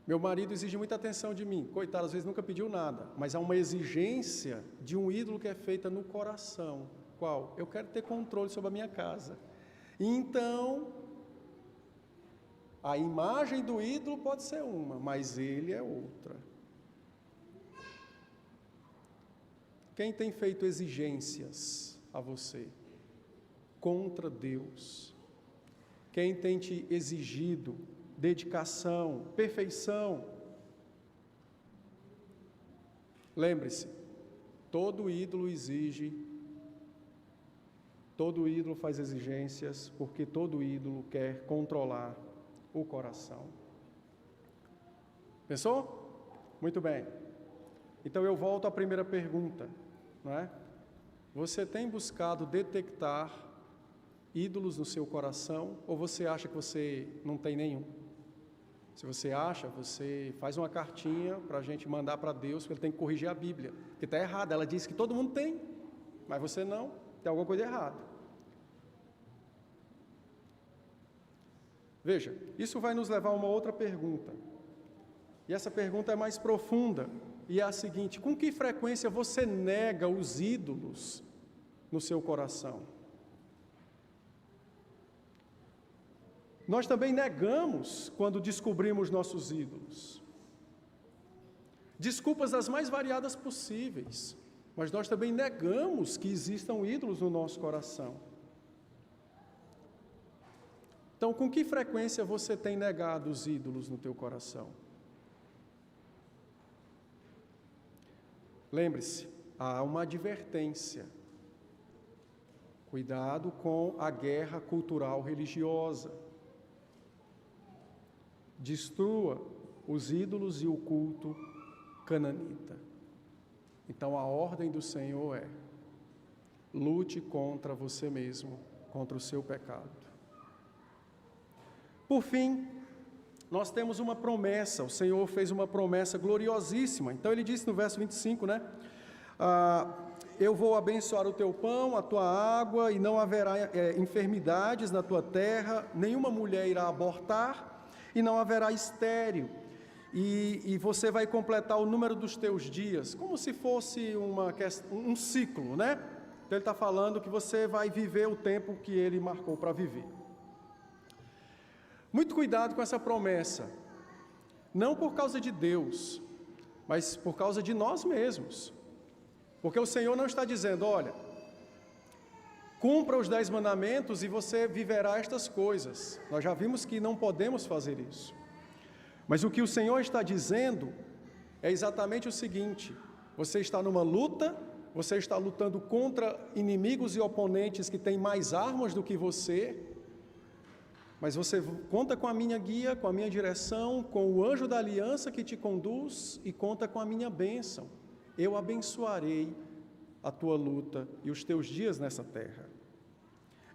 Meu marido exige muita atenção de mim. Coitado, às vezes nunca pediu nada. Mas há uma exigência de um ídolo que é feita no coração. Qual? Eu quero ter controle sobre a minha casa. Então, a imagem do ídolo pode ser uma, mas ele é outra. Quem tem feito exigências a você contra Deus? Quem tem te exigido dedicação, perfeição? Lembre-se, todo ídolo faz exigências, porque todo ídolo quer controlar o coração. Pensou? Muito bem. Então eu volto à primeira pergunta, não é? Você tem buscado detectar ídolos no seu coração, ou você acha que você não tem nenhum? Se você acha, você faz uma cartinha para a gente mandar para Deus, porque Ele tem que corrigir a Bíblia, que está errada. Ela diz que todo mundo tem, mas você não, tem alguma coisa errada. Veja, isso vai nos levar a uma outra pergunta, e essa pergunta é mais profunda, e é a seguinte: com que frequência você nega os ídolos no seu coração? Nós também negamos quando descobrimos nossos ídolos. Desculpas as mais variadas possíveis, mas nós também negamos que existam ídolos no nosso coração. Então, com que frequência você tem negado os ídolos no teu coração? Lembre-se, há uma advertência. Cuidado com a guerra cultural religiosa. Destrua os ídolos e o culto cananita. Então a ordem do Senhor é: lute contra você mesmo, contra o seu pecado. Por fim, nós temos uma promessa. O Senhor fez uma promessa gloriosíssima. Então ele disse no verso 25, né? Eu vou abençoar o teu pão, a tua água, e não haverá enfermidades na tua terra, nenhuma mulher irá abortar, e não haverá estéril, e você vai completar o número dos teus dias, como se fosse um ciclo, né? Então ele está falando que você vai viver o tempo que ele marcou para viver. Muito cuidado com essa promessa, não por causa de Deus, mas por causa de nós mesmos, porque o Senhor não está dizendo: olha, cumpra os 10 mandamentos e você viverá estas coisas. Nós já vimos que não podemos fazer isso. Mas o que o Senhor está dizendo é exatamente o seguinte: você está numa luta, você está lutando contra inimigos e oponentes que têm mais armas do que você, mas você conta com a minha guia, com a minha direção, com o anjo da aliança que te conduz, e conta com a minha bênção. Eu abençoarei a tua luta e os teus dias nessa terra.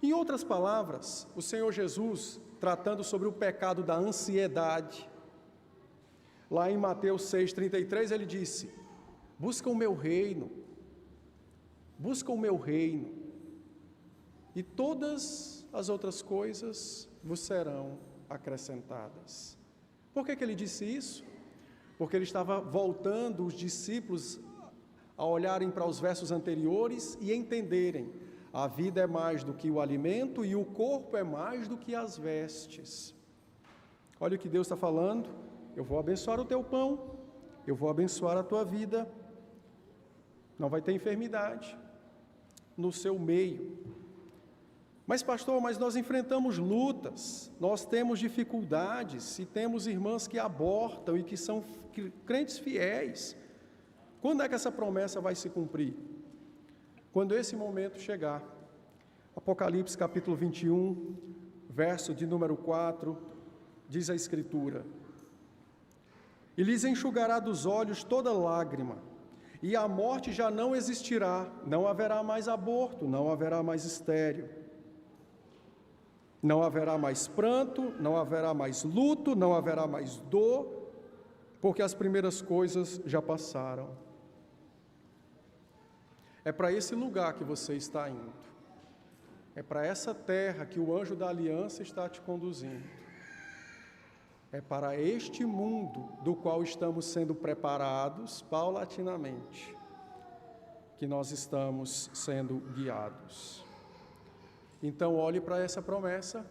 Em outras palavras, o Senhor Jesus, tratando sobre o pecado da ansiedade, lá em Mateus 6,33, ele disse: busca o meu reino, e todas as outras coisas vos serão acrescentadas. Por que ele disse isso? Porque ele estava voltando os discípulos a olharem para os versos anteriores e entenderem: a vida é mais do que o alimento e o corpo é mais do que as vestes. Olha o que Deus está falando: eu vou abençoar o teu pão, eu vou abençoar a tua vida, não vai ter enfermidade no seu meio. Mas pastor, nós enfrentamos lutas, nós temos dificuldades, e temos irmãs que abortam e que são crentes fiéis. Quando é que essa promessa vai se cumprir? Quando esse momento chegar. Apocalipse capítulo 21, verso de número 4, diz a Escritura: e lhes enxugará dos olhos toda lágrima, e a morte já não existirá, não haverá mais aborto, não haverá mais estéril, não haverá mais pranto, não haverá mais luto, não haverá mais dor, porque as primeiras coisas já passaram. É para esse lugar que você está indo, é para essa terra que o anjo da aliança está te conduzindo, é para este mundo do qual estamos sendo preparados paulatinamente, que nós estamos sendo guiados. Então, olhe para essa promessa,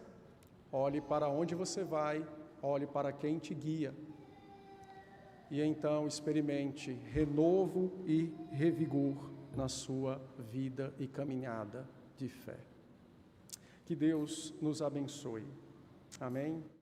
olhe para onde você vai, olhe para quem te guia, e então experimente renovo e revigor na sua vida e caminhada de fé. Que Deus nos abençoe. Amém?